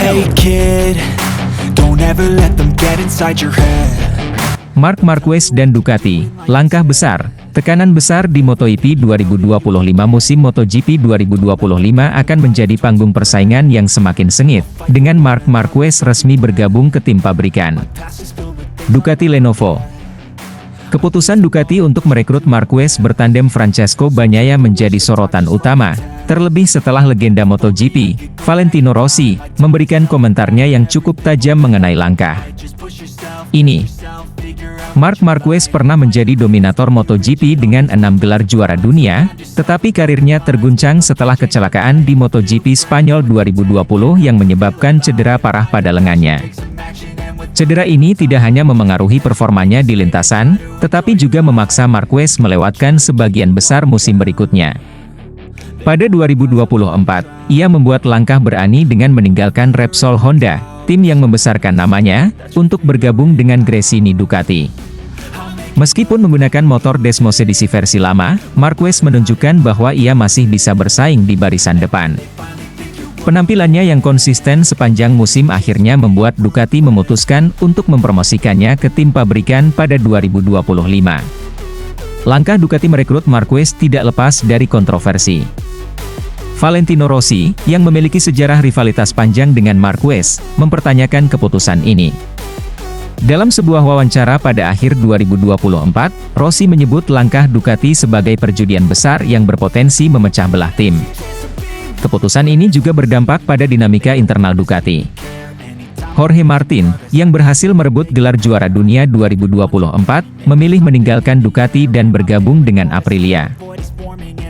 Hey kid, don't ever let them get inside your head. Marc Marquez dan Ducati, langkah besar. Tekanan besar di MotoGP 2025. Musim MotoGP 2025 akan menjadi panggung persaingan yang semakin sengit, dengan Marc Marquez resmi bergabung ke tim pabrikan Ducati Lenovo. Keputusan Ducati untuk merekrut Marquez bertandem Francesco Bagnaia menjadi sorotan utama, terlebih setelah legenda MotoGP, Valentino Rossi, memberikan komentarnya yang cukup tajam mengenai langkah ini. Marc Marquez pernah menjadi dominator MotoGP dengan 6 gelar juara dunia, tetapi karirnya terguncang setelah kecelakaan di MotoGP Spanyol 2020 yang menyebabkan cedera parah pada lengannya. Cedera ini tidak hanya memengaruhi performanya di lintasan, tetapi juga memaksa Marquez melewatkan sebagian besar musim berikutnya. Pada 2024, ia membuat langkah berani dengan meninggalkan Repsol Honda, tim yang membesarkan namanya, untuk bergabung dengan Gresini Ducati. Meskipun menggunakan motor Desmos edisi versi lama, Marquez menunjukkan bahwa ia masih bisa bersaing di barisan depan. Penampilannya yang konsisten sepanjang musim akhirnya membuat Ducati memutuskan untuk mempromosikannya ke tim pabrikan pada 2025. Langkah Ducati merekrut Marquez tidak lepas dari kontroversi. Valentino Rossi, yang memiliki sejarah rivalitas panjang dengan Marquez, mempertanyakan keputusan ini. Dalam sebuah wawancara pada akhir 2024, Rossi menyebut langkah Ducati sebagai perjudian besar yang berpotensi memecah belah tim. Keputusan ini juga berdampak pada dinamika internal Ducati. Jorge Martin, yang berhasil merebut gelar juara dunia 2024, memilih meninggalkan Ducati dan bergabung dengan Aprilia.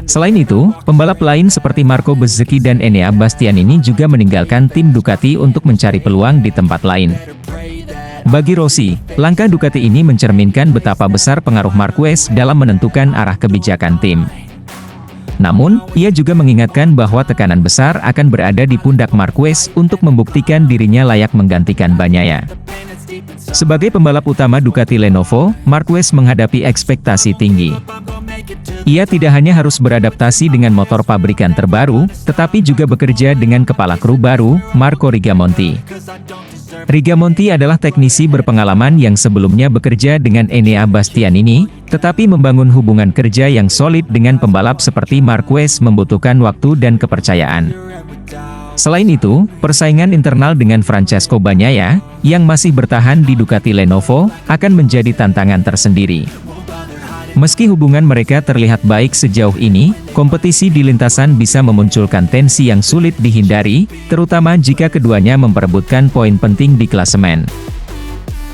Selain itu, pembalap lain seperti Marco Bezzecchi dan Enea Bastianini juga meninggalkan tim Ducati untuk mencari peluang di tempat lain. Bagi Rossi, langkah Ducati ini mencerminkan betapa besar pengaruh Marquez dalam menentukan arah kebijakan tim. Namun, ia juga mengingatkan bahwa tekanan besar akan berada di pundak Marquez untuk membuktikan dirinya layak menggantikan Bagnaia. Sebagai pembalap utama Ducati Lenovo, Marquez menghadapi ekspektasi tinggi. Ia tidak hanya harus beradaptasi dengan motor pabrikan terbaru, tetapi juga bekerja dengan kepala kru baru, Marco Rigamonti. Rigamonti adalah teknisi berpengalaman yang sebelumnya bekerja dengan Enea Bastianini, tetapi membangun hubungan kerja yang solid dengan pembalap seperti Marquez membutuhkan waktu dan kepercayaan. Selain itu, persaingan internal dengan Francesco Bagnaia, yang masih bertahan di Ducati Lenovo, akan menjadi tantangan tersendiri. Meski hubungan mereka terlihat baik sejauh ini, kompetisi di lintasan bisa memunculkan tensi yang sulit dihindari, terutama jika keduanya memperebutkan poin penting di klasemen.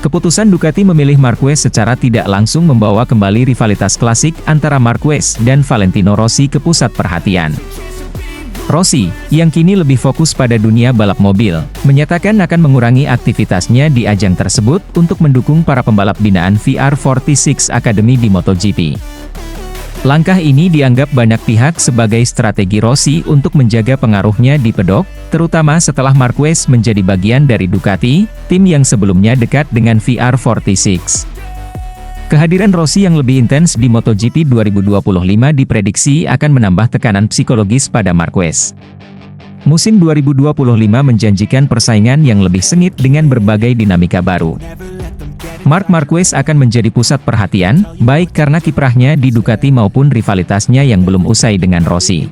Keputusan Ducati memilih Marquez secara tidak langsung membawa kembali rivalitas klasik antara Marquez dan Valentino Rossi ke pusat perhatian. Rossi, yang kini lebih fokus pada dunia balap mobil, menyatakan akan mengurangi aktivitasnya di ajang tersebut untuk mendukung para pembalap binaan VR46 Academy di MotoGP. Langkah ini dianggap banyak pihak sebagai strategi Rossi untuk menjaga pengaruhnya di pedok, terutama setelah Marquez menjadi bagian dari Ducati, tim yang sebelumnya dekat dengan VR46. Kehadiran Rossi yang lebih intens di MotoGP 2025 diprediksi akan menambah tekanan psikologis pada Marquez. Musim 2025 menjanjikan persaingan yang lebih sengit dengan berbagai dinamika baru. Marc Marquez akan menjadi pusat perhatian, baik karena kiprahnya di Ducati maupun rivalitasnya yang belum usai dengan Rossi.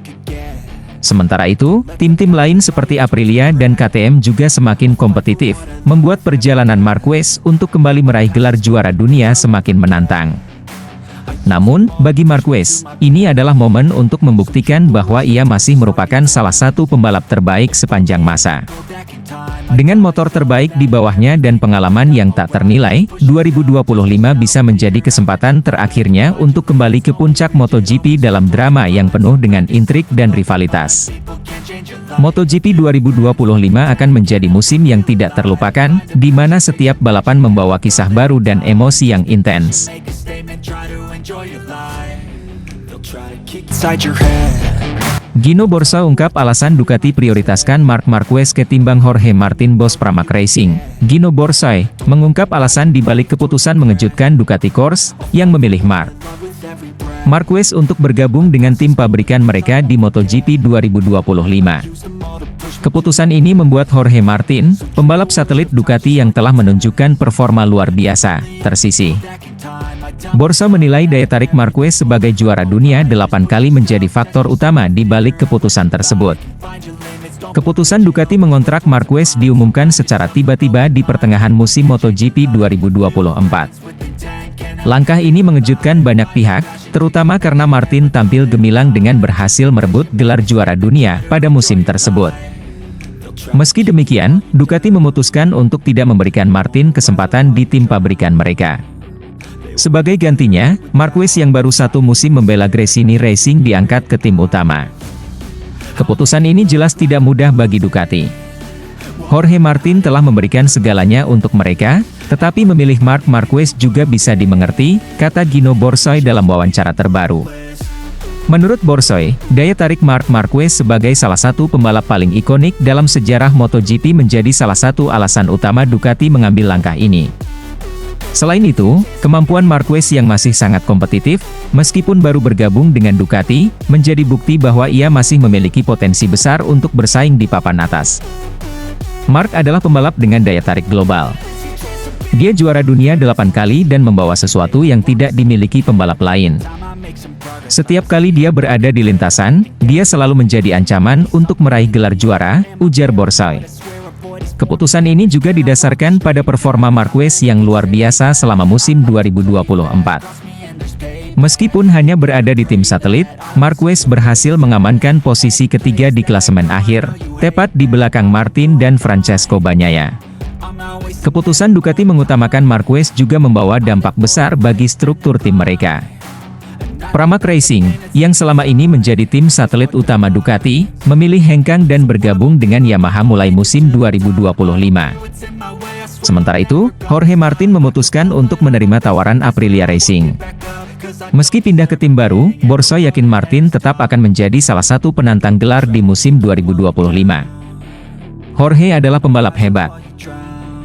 Sementara itu, tim-tim lain seperti Aprilia dan KTM juga semakin kompetitif, membuat perjalanan Marquez untuk kembali meraih gelar juara dunia semakin menantang. Namun, bagi Marquez, ini adalah momen untuk membuktikan bahwa ia masih merupakan salah satu pembalap terbaik sepanjang masa. Dengan motor terbaik di bawahnya dan pengalaman yang tak ternilai, 2025 bisa menjadi kesempatan terakhirnya untuk kembali ke puncak MotoGP dalam drama yang penuh dengan intrik dan rivalitas. MotoGP 2025 akan menjadi musim yang tidak terlupakan, di mana setiap balapan membawa kisah baru dan emosi yang intens. Gino Borsa ungkap alasan Ducati prioritaskan Marc Marquez ketimbang Jorge Martin bos Pramac Racing. Gino Borsa mengungkap alasan dibalik keputusan mengejutkan Ducati Corse, yang memilih Marc Marquez untuk bergabung dengan tim pabrikan mereka di MotoGP 2025. Keputusan ini membuat Jorge Martin, pembalap satelit Ducati yang telah menunjukkan performa luar biasa, tersisih. Borsa menilai daya tarik Marquez sebagai juara dunia 8 kali menjadi faktor utama di balik keputusan tersebut. Keputusan Ducati mengontrak Marquez diumumkan secara tiba-tiba di pertengahan musim MotoGP 2024. Langkah ini mengejutkan banyak pihak, terutama karena Martin tampil gemilang dengan berhasil merebut gelar juara dunia pada musim tersebut. Meski demikian, Ducati memutuskan untuk tidak memberikan Martin kesempatan di tim pabrikan mereka. Sebagai gantinya, Marquez yang baru 1 musim membela Gresini Racing diangkat ke tim utama. Keputusan ini jelas tidak mudah bagi Ducati. Jorge Martin telah memberikan segalanya untuk mereka, tetapi memilih Marc Marquez juga bisa dimengerti, kata Gino Borsoy dalam wawancara terbaru. Menurut Borsoy, daya tarik Marc Marquez sebagai salah satu pembalap paling ikonik dalam sejarah MotoGP menjadi salah satu alasan utama Ducati mengambil langkah ini. Selain itu, kemampuan Marquez yang masih sangat kompetitif, meskipun baru bergabung dengan Ducati, menjadi bukti bahwa ia masih memiliki potensi besar untuk bersaing di papan atas. Marc adalah pembalap dengan daya tarik global. Dia juara dunia 8 kali dan membawa sesuatu yang tidak dimiliki pembalap lain. Setiap kali dia berada di lintasan, dia selalu menjadi ancaman untuk meraih gelar juara, ujar Borsoy. Keputusan ini juga didasarkan pada performa Marquez yang luar biasa selama musim 2024. Meskipun hanya berada di tim satelit, Marquez berhasil mengamankan posisi ketiga di klasemen akhir, tepat di belakang Martin dan Francesco Bagnaia. Keputusan Ducati mengutamakan Marquez juga membawa dampak besar bagi struktur tim mereka. Pramac Racing, yang selama ini menjadi tim satelit utama Ducati, memilih hengkang dan bergabung dengan Yamaha mulai musim 2025. Sementara itu, Jorge Martin memutuskan untuk menerima tawaran Aprilia Racing. Meski pindah ke tim baru, Borsoy yakin Martin tetap akan menjadi salah satu penantang gelar di musim 2025. Jorge adalah pembalap hebat.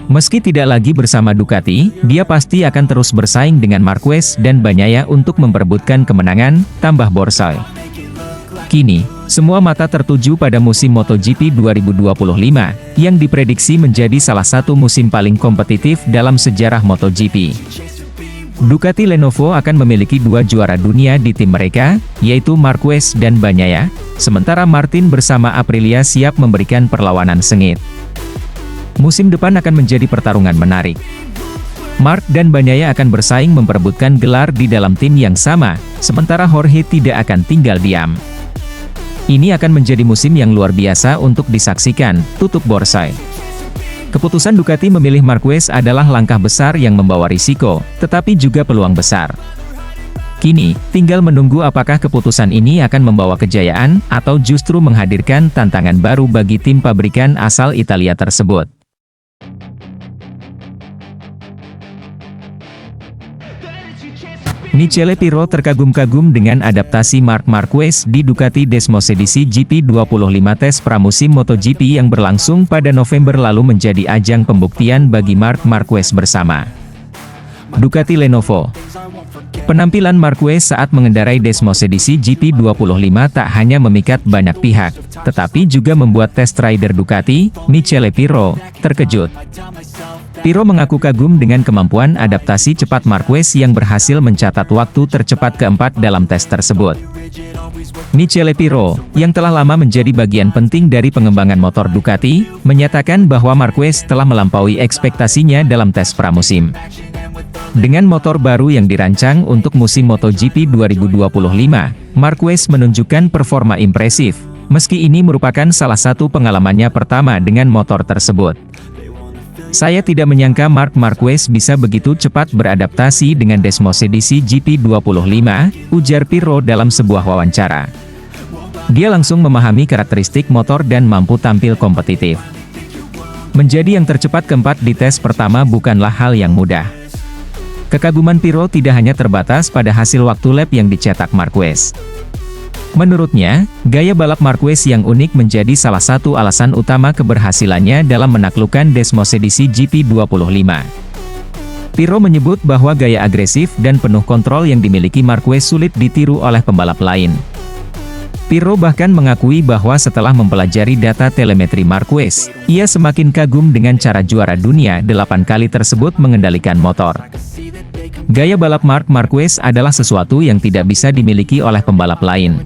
Meski tidak lagi bersama Ducati, dia pasti akan terus bersaing dengan Marquez dan Bagnaia untuk memperebutkan kemenangan, tambah Borsoy. Kini, semua mata tertuju pada musim MotoGP 2025, yang diprediksi menjadi salah satu musim paling kompetitif dalam sejarah MotoGP. Ducati Lenovo akan memiliki 2 juara dunia di tim mereka, yaitu Marquez dan Bagnaia, sementara Martin bersama Aprilia siap memberikan perlawanan sengit. Musim depan akan menjadi pertarungan menarik. Marc dan Bagnaia akan bersaing memperebutkan gelar di dalam tim yang sama, sementara Jorge tidak akan tinggal diam. Ini akan menjadi musim yang luar biasa untuk disaksikan, tutup Borsoy. Keputusan Ducati memilih Marquez adalah langkah besar yang membawa risiko, tetapi juga peluang besar. Kini, tinggal menunggu apakah keputusan ini akan membawa kejayaan, atau justru menghadirkan tantangan baru bagi tim pabrikan asal Italia tersebut. Michele Pirro terkagum-kagum dengan adaptasi Marc Marquez di Ducati Desmosedici GP25 tes pramusim MotoGP yang berlangsung pada November lalu menjadi ajang pembuktian bagi Marc Marquez bersama Ducati Lenovo. Penampilan Marquez saat mengendarai Desmosedici GP25 tak hanya memikat banyak pihak, tetapi juga membuat test rider Ducati, Michele Pirro, terkejut. Pirro mengaku kagum dengan kemampuan adaptasi cepat Marquez yang berhasil mencatat waktu tercepat keempat dalam tes tersebut. Michele Pirro, yang telah lama menjadi bagian penting dari pengembangan motor Ducati, menyatakan bahwa Marquez telah melampaui ekspektasinya dalam tes pramusim. Dengan motor baru yang dirancang untuk musim MotoGP 2025, Marquez menunjukkan performa impresif, meski ini merupakan salah satu pengalamannya pertama dengan motor tersebut. Saya tidak menyangka Marc Marquez bisa begitu cepat beradaptasi dengan Desmosedici GP25, ujar Pirro dalam sebuah wawancara. Dia langsung memahami karakteristik motor dan mampu tampil kompetitif. Menjadi yang tercepat keempat di tes pertama bukanlah hal yang mudah. Kekaguman Pirro tidak hanya terbatas pada hasil waktu lap yang dicetak Marquez. Menurutnya, gaya balap Marquez yang unik menjadi salah satu alasan utama keberhasilannya dalam menaklukkan Desmosedici GP25. Pirro menyebut bahwa gaya agresif dan penuh kontrol yang dimiliki Marquez sulit ditiru oleh pembalap lain. Pirro bahkan mengakui bahwa setelah mempelajari data telemetri Marquez, ia semakin kagum dengan cara juara dunia 8 kali tersebut mengendalikan motor. Gaya balap Marc Marquez adalah sesuatu yang tidak bisa dimiliki oleh pembalap lain.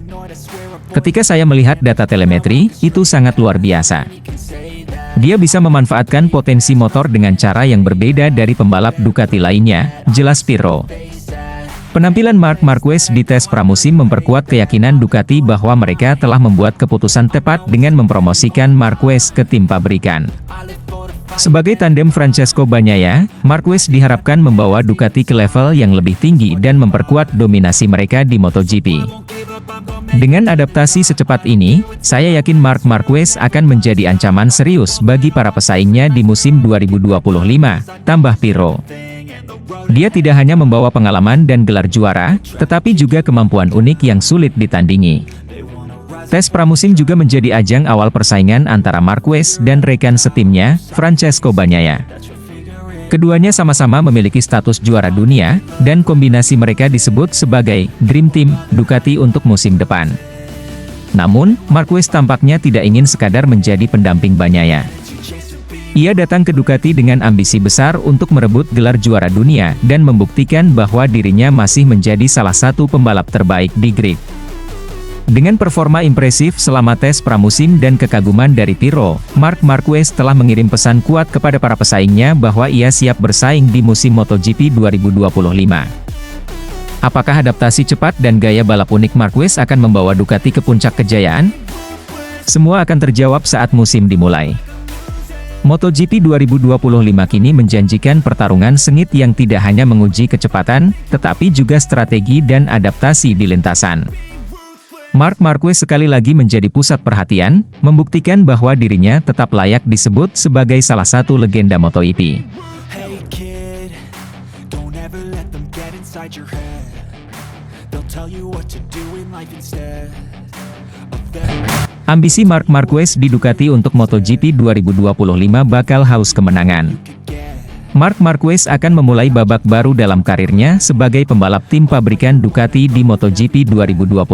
Ketika saya melihat data telemetri, itu sangat luar biasa. Dia bisa memanfaatkan potensi motor dengan cara yang berbeda dari pembalap Ducati lainnya, jelas Pirro. Penampilan Marc Marquez di tes pramusim memperkuat keyakinan Ducati bahwa mereka telah membuat keputusan tepat dengan mempromosikan Marquez ke tim pabrikan. Sebagai tandem Francesco Bagnaia, Marquez diharapkan membawa Ducati ke level yang lebih tinggi dan memperkuat dominasi mereka di MotoGP. Dengan adaptasi secepat ini, saya yakin Marc Marquez akan menjadi ancaman serius bagi para pesaingnya di musim 2025, tambah Pirro. Dia tidak hanya membawa pengalaman dan gelar juara, tetapi juga kemampuan unik yang sulit ditandingi. Tes pramusim juga menjadi ajang awal persaingan antara Marquez dan rekan setimnya, Francesco Bagnaia. Keduanya sama-sama memiliki status juara dunia, dan kombinasi mereka disebut sebagai Dream Team Ducati untuk musim depan. Namun, Marquez tampaknya tidak ingin sekadar menjadi pendamping Bagnaia. Ia datang ke Ducati dengan ambisi besar untuk merebut gelar juara dunia dan membuktikan bahwa dirinya masih menjadi salah satu pembalap terbaik di grid. Dengan performa impresif selama tes pramusim dan kekaguman dari Pirro, Marc Marquez telah mengirim pesan kuat kepada para pesaingnya bahwa ia siap bersaing di musim MotoGP 2025. Apakah adaptasi cepat dan gaya balap unik Marquez akan membawa Ducati ke puncak kejayaan? Semua akan terjawab saat musim dimulai. MotoGP 2025 kini menjanjikan pertarungan sengit yang tidak hanya menguji kecepatan, tetapi juga strategi dan adaptasi di lintasan. Marc Marquez sekali lagi menjadi pusat perhatian, membuktikan bahwa dirinya tetap layak disebut sebagai salah satu legenda MotoGP. Hey kid, don't ever let them get inside your head. They'll tell you what to do in life instead of that. Ambisi Marc Marquez di Ducati untuk MotoGP 2025 bakal haus kemenangan. Marc Marquez akan memulai babak baru dalam karirnya sebagai pembalap tim pabrikan Ducati di MotoGP 2025.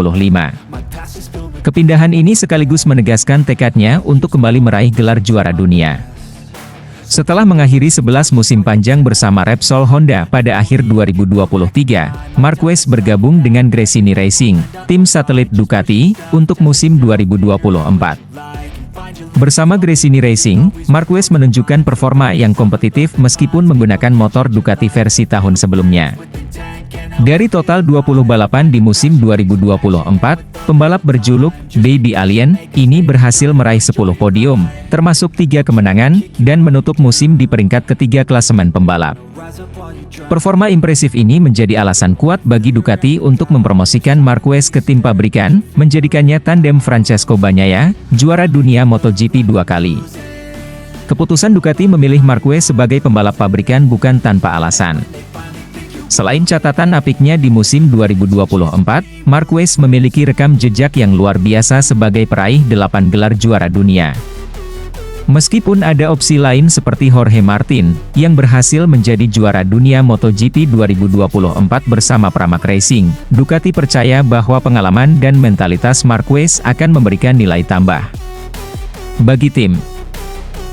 Kepindahan ini sekaligus menegaskan tekadnya untuk kembali meraih gelar juara dunia. Setelah mengakhiri 11 musim panjang bersama Repsol Honda pada akhir 2023, Marquez bergabung dengan Gresini Racing, tim satelit Ducati, untuk musim 2024. Bersama Gresini Racing, Marquez menunjukkan performa yang kompetitif meskipun menggunakan motor Ducati versi tahun sebelumnya. Dari total 20 balapan di musim 2024, pembalap berjuluk Baby Alien ini berhasil meraih 10 podium, termasuk 3 kemenangan, dan menutup musim di peringkat ketiga klasemen pembalap. Performa impresif ini menjadi alasan kuat bagi Ducati untuk mempromosikan Marquez ke tim pabrikan, menjadikannya tandem Francesco Bagnaia, juara dunia MotoGP 2 kali. Keputusan Ducati memilih Marquez sebagai pembalap pabrikan bukan tanpa alasan. Selain catatan apiknya di musim 2024, Marquez memiliki rekam jejak yang luar biasa sebagai peraih 8 gelar juara dunia. Meskipun ada opsi lain seperti Jorge Martin, yang berhasil menjadi juara dunia MotoGP 2024 bersama Pramac Racing, Ducati percaya bahwa pengalaman dan mentalitas Marquez akan memberikan nilai tambah. Bagi tim,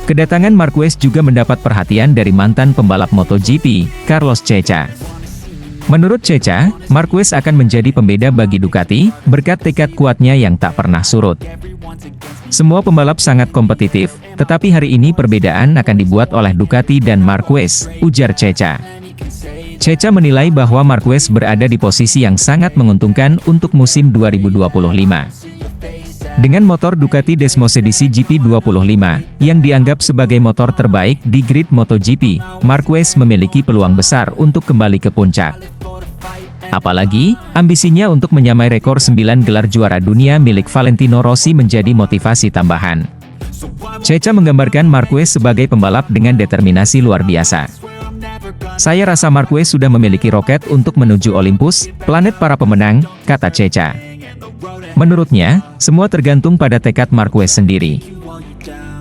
kedatangan Marquez juga mendapat perhatian dari mantan pembalap MotoGP, Carlos Ceca. Menurut Ceca, Marquez akan menjadi pembeda bagi Ducati, berkat tekad kuatnya yang tak pernah surut. Semua pembalap sangat kompetitif, tetapi hari ini perbedaan akan dibuat oleh Ducati dan Marquez, ujar Ceca. Ceca menilai bahwa Marquez berada di posisi yang sangat menguntungkan untuk musim 2025. Dengan motor Ducati Desmosedici GP25, yang dianggap sebagai motor terbaik di grid MotoGP, Marquez memiliki peluang besar untuk kembali ke puncak. Apalagi, ambisinya untuk menyamai rekor 9 gelar juara dunia milik Valentino Rossi menjadi motivasi tambahan. Ceca menggambarkan Marquez sebagai pembalap dengan determinasi luar biasa. Saya rasa Marquez sudah memiliki roket untuk menuju Olympus, planet para pemenang, kata Ceca. Menurutnya, semua tergantung pada tekad Marquez sendiri.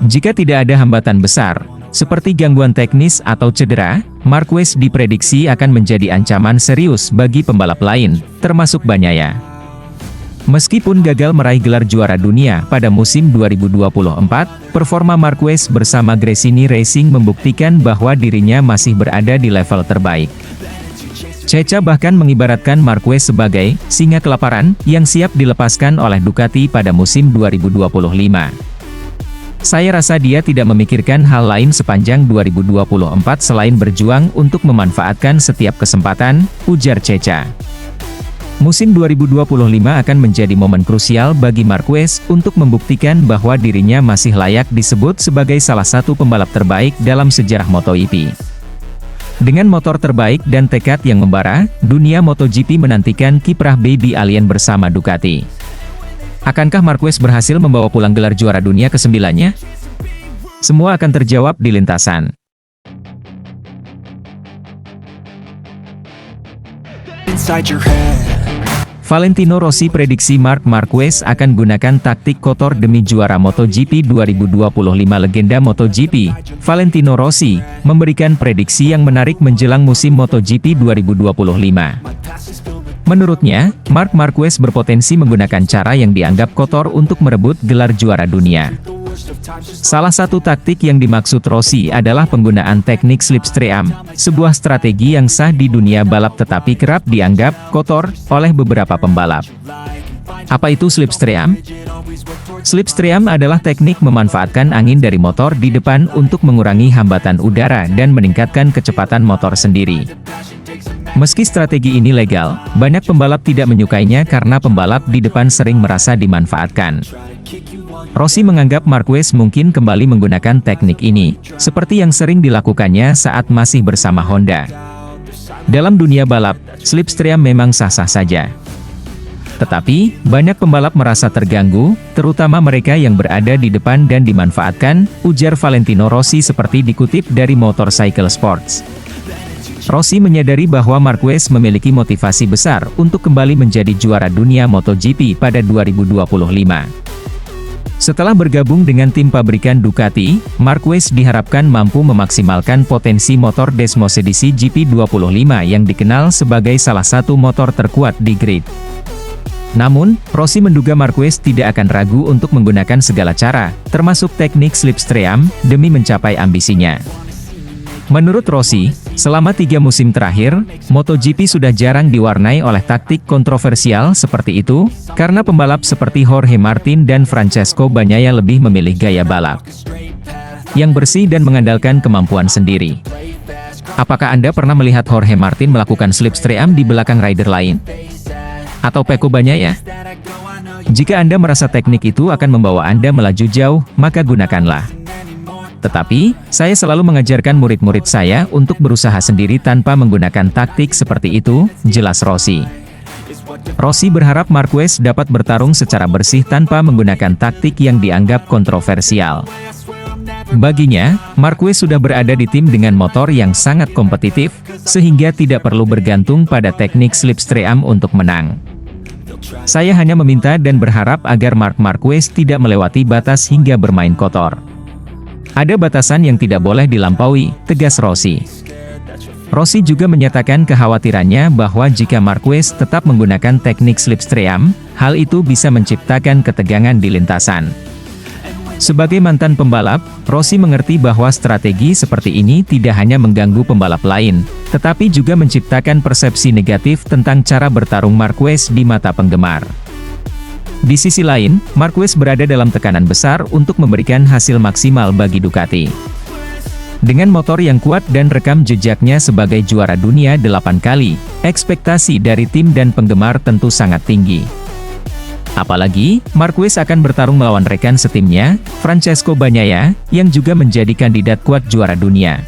Jika tidak ada hambatan besar, Seperti gangguan teknis atau cedera, Marquez diprediksi akan menjadi ancaman serius bagi pembalap lain, termasuk Bagnaia. Meskipun gagal meraih gelar juara dunia pada musim 2024, performa Marquez bersama Gresini Racing membuktikan bahwa dirinya masih berada di level terbaik. Ceca bahkan mengibaratkan Marquez sebagai singa kelaparan yang siap dilepaskan oleh Ducati pada musim 2025. Saya rasa dia tidak memikirkan hal lain sepanjang 2024 selain berjuang untuk memanfaatkan setiap kesempatan, ujar Ceca. Musim 2025 akan menjadi momen krusial bagi Marquez untuk membuktikan bahwa dirinya masih layak disebut sebagai salah satu pembalap terbaik dalam sejarah MotoGP. Dengan motor terbaik dan tekad yang membara, dunia MotoGP menantikan kiprah Baby Alien bersama Ducati. Akankah Marquez berhasil membawa pulang gelar juara dunia ke-9-nya? Semua akan terjawab di lintasan. Inside your head. Valentino Rossi prediksi Marc Marquez akan gunakan taktik kotor demi juara MotoGP 2025. Legenda MotoGP, Valentino Rossi, memberikan prediksi yang menarik menjelang musim MotoGP 2025. Menurutnya, Marc Marquez berpotensi menggunakan cara yang dianggap kotor untuk merebut gelar juara dunia. Salah satu taktik yang dimaksud Rossi adalah penggunaan teknik slipstream, sebuah strategi yang sah di dunia balap tetapi kerap dianggap kotor oleh beberapa pembalap. Apa itu slipstream? Slipstream adalah teknik memanfaatkan angin dari motor di depan untuk mengurangi hambatan udara dan meningkatkan kecepatan motor sendiri. Meski strategi ini legal, banyak pembalap tidak menyukainya karena pembalap di depan sering merasa dimanfaatkan. Rossi menganggap Marquez mungkin kembali menggunakan teknik ini, seperti yang sering dilakukannya saat masih bersama Honda. Dalam dunia balap, slipstream memang sah-sah saja. Tetapi, banyak pembalap merasa terganggu, terutama mereka yang berada di depan dan dimanfaatkan, ujar Valentino Rossi seperti dikutip dari Motorcycle Sports. Rossi menyadari bahwa Marquez memiliki motivasi besar untuk kembali menjadi juara dunia MotoGP pada 2025. Setelah bergabung dengan tim pabrikan Ducati, Marquez diharapkan mampu memaksimalkan potensi motor Desmos edisi GP25 yang dikenal sebagai salah satu motor terkuat di grid. Namun, Rossi menduga Marquez tidak akan ragu untuk menggunakan segala cara, termasuk teknik slipstream, demi mencapai ambisinya. Menurut Rossi, selama 3 musim terakhir, MotoGP sudah jarang diwarnai oleh taktik kontroversial seperti itu, karena pembalap seperti Jorge Martin dan Francesco Bagnaia lebih memilih gaya balap yang bersih dan mengandalkan kemampuan sendiri. Apakah Anda pernah melihat Jorge Martin melakukan slipstream di belakang rider lain? Atau Pecco Bagnaia? Jika Anda merasa teknik itu akan membawa Anda melaju jauh, maka gunakanlah. Tetapi, saya selalu mengajarkan murid-murid saya untuk berusaha sendiri tanpa menggunakan taktik seperti itu, jelas Rossi. Rossi berharap Marquez dapat bertarung secara bersih tanpa menggunakan taktik yang dianggap kontroversial. Baginya, Marquez sudah berada di tim dengan motor yang sangat kompetitif, sehingga tidak perlu bergantung pada teknik slipstream untuk menang. Saya hanya meminta dan berharap agar Marc Marquez tidak melewati batas hingga bermain kotor. Ada batasan yang tidak boleh dilampaui, tegas Rossi. Rossi juga menyatakan kekhawatirannya bahwa jika Marquez tetap menggunakan teknik slipstream, hal itu bisa menciptakan ketegangan di lintasan. Sebagai mantan pembalap, Rossi mengerti bahwa strategi seperti ini tidak hanya mengganggu pembalap lain, tetapi juga menciptakan persepsi negatif tentang cara bertarung Marquez di mata penggemar. Di sisi lain, Marquez berada dalam tekanan besar untuk memberikan hasil maksimal bagi Ducati. Dengan motor yang kuat dan rekam jejaknya sebagai juara dunia 8 kali, ekspektasi dari tim dan penggemar tentu sangat tinggi. Apalagi, Marquez akan bertarung melawan rekan setimnya, Francesco Bagnaia, yang juga menjadi kandidat kuat juara dunia.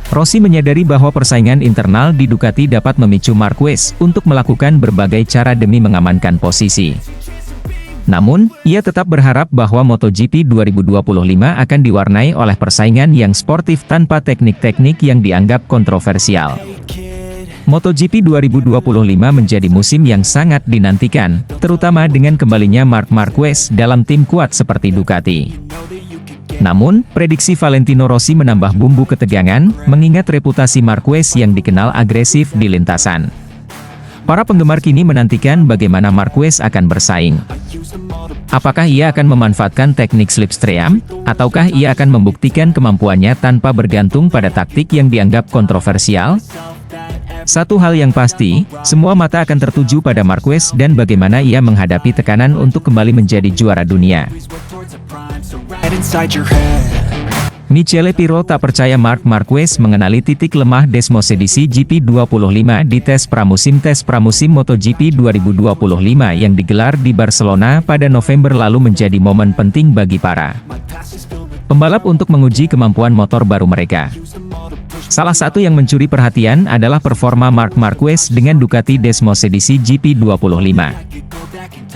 Rossi menyadari bahwa persaingan internal di Ducati dapat memicu Marquez untuk melakukan berbagai cara demi mengamankan posisi. Namun, ia tetap berharap bahwa MotoGP 2025 akan diwarnai oleh persaingan yang sportif tanpa teknik-teknik yang dianggap kontroversial. MotoGP 2025 menjadi musim yang sangat dinantikan, terutama dengan kembalinya Marc Marquez dalam tim kuat seperti Ducati. Namun, prediksi Valentino Rossi menambah bumbu ketegangan, mengingat reputasi Marquez yang dikenal agresif di lintasan. Para penggemar kini menantikan bagaimana Marquez akan bersaing. Apakah ia akan memanfaatkan teknik slipstream, ataukah ia akan membuktikan kemampuannya tanpa bergantung pada taktik yang dianggap kontroversial? Satu hal yang pasti, semua mata akan tertuju pada Marquez dan bagaimana ia menghadapi tekanan untuk kembali menjadi juara dunia. Michele Pirro tak percaya Marc Marquez mengenali titik lemah Desmosedici GP25 di tes pramusim MotoGP 2025 yang digelar di Barcelona pada November lalu menjadi momen penting bagi para pembalap untuk menguji kemampuan motor baru mereka. Salah satu yang mencuri perhatian adalah performa Marc Marquez dengan Ducati Desmosedici GP25.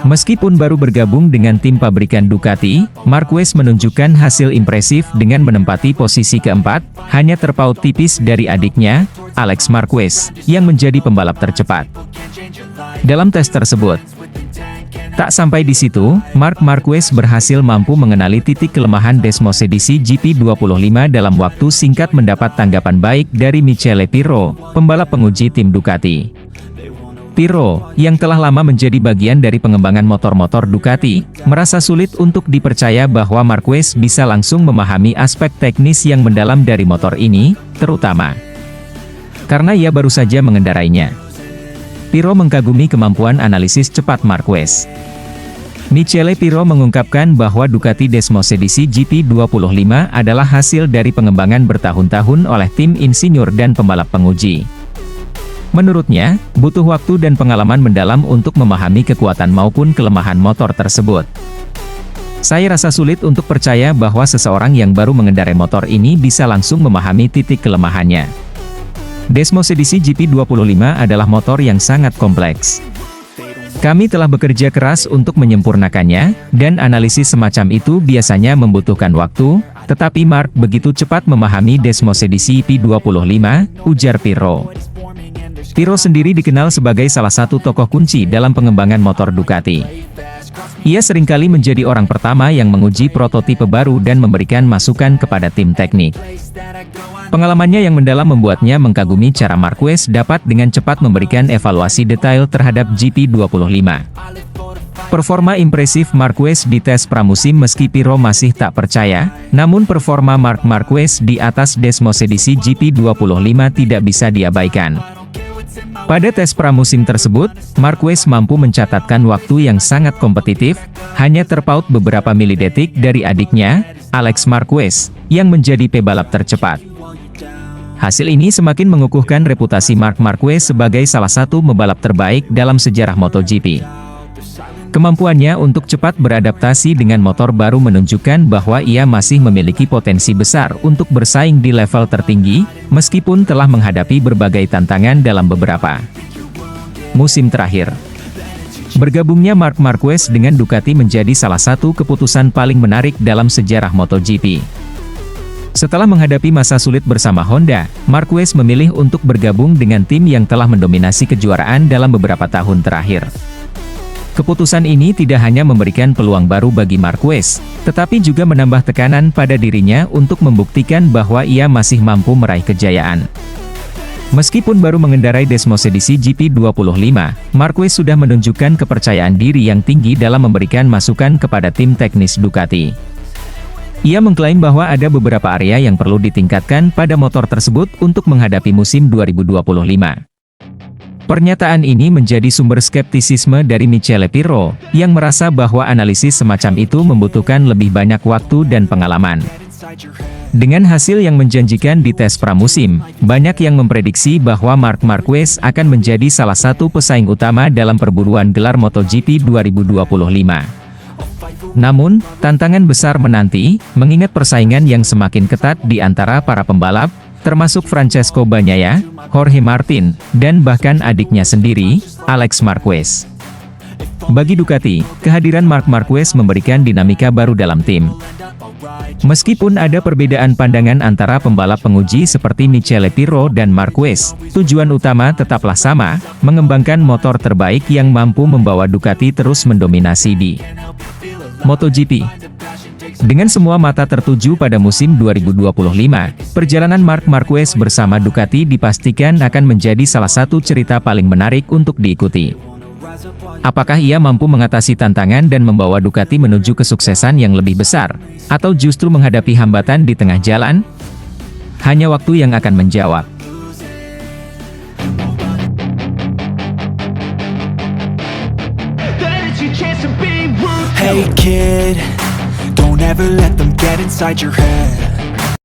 Meskipun baru bergabung dengan tim pabrikan Ducati, Marquez menunjukkan hasil impresif dengan menempati posisi keempat, hanya terpaut tipis dari adiknya, Alex Marquez, yang menjadi pembalap tercepat. Dalam tes tersebut, tak sampai di situ, Marc Marquez berhasil mampu mengenali titik kelemahan Desmosedici GP25 dalam waktu singkat mendapat tanggapan baik dari Michele Pirro, pembalap penguji tim Ducati. Pirro, yang telah lama menjadi bagian dari pengembangan motor-motor Ducati, merasa sulit untuk dipercaya bahwa Marquez bisa langsung memahami aspek teknis yang mendalam dari motor ini, terutama karena ia baru saja mengendarainya. Pirro mengkagumi kemampuan analisis cepat Marquez. Michele Pirro mengungkapkan bahwa Ducati Desmosedici GP25 adalah hasil dari pengembangan bertahun-tahun oleh tim insinyur dan pembalap penguji. Menurutnya, butuh waktu dan pengalaman mendalam untuk memahami kekuatan maupun kelemahan motor tersebut. Saya rasa sulit untuk percaya bahwa seseorang yang baru mengendarai motor ini bisa langsung memahami titik kelemahannya. Desmosedici GP25 adalah motor yang sangat kompleks. Kami telah bekerja keras untuk menyempurnakannya, dan analisis semacam itu biasanya membutuhkan waktu, tetapi Marc begitu cepat memahami Desmosedici GP25, ujar Pirro. Pirro sendiri dikenal sebagai salah satu tokoh kunci dalam pengembangan motor Ducati. Ia seringkali menjadi orang pertama yang menguji prototipe baru dan memberikan masukan kepada tim teknik. Pengalamannya yang mendalam membuatnya mengagumi cara Marquez dapat dengan cepat memberikan evaluasi detail terhadap GP25. Performa impresif Marquez di tes pramusim meski Pirro masih tak percaya, namun performa Marc Marquez di atas Desmosedici GP25 tidak bisa diabaikan. Pada tes pramusim tersebut, Marquez mampu mencatatkan waktu yang sangat kompetitif, hanya terpaut beberapa milidetik dari adiknya, Alex Marquez, yang menjadi pebalap tercepat. Hasil ini semakin mengukuhkan reputasi Marc Marquez sebagai salah satu pembalap terbaik dalam sejarah MotoGP. Kemampuannya untuk cepat beradaptasi dengan motor baru menunjukkan bahwa ia masih memiliki potensi besar untuk bersaing di level tertinggi, meskipun telah menghadapi berbagai tantangan dalam beberapa musim terakhir. Bergabungnya Marc Marquez dengan Ducati menjadi salah satu keputusan paling menarik dalam sejarah MotoGP. Setelah menghadapi masa sulit bersama Honda, Marquez memilih untuk bergabung dengan tim yang telah mendominasi kejuaraan dalam beberapa tahun terakhir. Keputusan ini tidak hanya memberikan peluang baru bagi Marquez, tetapi juga menambah tekanan pada dirinya untuk membuktikan bahwa ia masih mampu meraih kejayaan. Meskipun baru mengendarai Desmosedici GP25, Marquez sudah menunjukkan kepercayaan diri yang tinggi dalam memberikan masukan kepada tim teknis Ducati. Ia mengklaim bahwa ada beberapa area yang perlu ditingkatkan pada motor tersebut untuk menghadapi musim 2025. Pernyataan ini menjadi sumber skeptisisme dari Michele Pirro, yang merasa bahwa analisis semacam itu membutuhkan lebih banyak waktu dan pengalaman. Dengan hasil yang menjanjikan di tes pramusim, banyak yang memprediksi bahwa Marc Marquez akan menjadi salah satu pesaing utama dalam perburuan gelar MotoGP 2025. Namun, tantangan besar menanti, mengingat persaingan yang semakin ketat di antara para pembalap, termasuk Francesco Bagnaia, Jorge Martin, dan bahkan adiknya sendiri, Alex Marquez. Bagi Ducati, kehadiran Marc Marquez memberikan dinamika baru dalam tim. Meskipun ada perbedaan pandangan antara pembalap penguji seperti Michele Pirro dan Marquez, tujuan utama tetaplah sama, mengembangkan motor terbaik yang mampu membawa Ducati terus mendominasi di MotoGP. Dengan semua mata tertuju pada musim 2025, perjalanan Marc Marquez bersama Ducati dipastikan akan menjadi salah satu cerita paling menarik untuk diikuti. Apakah ia mampu mengatasi tantangan dan membawa Ducati menuju kesuksesan yang lebih besar, atau justru menghadapi hambatan di tengah jalan? Hanya waktu yang akan menjawab. Hey kid, don't ever let them get inside your head.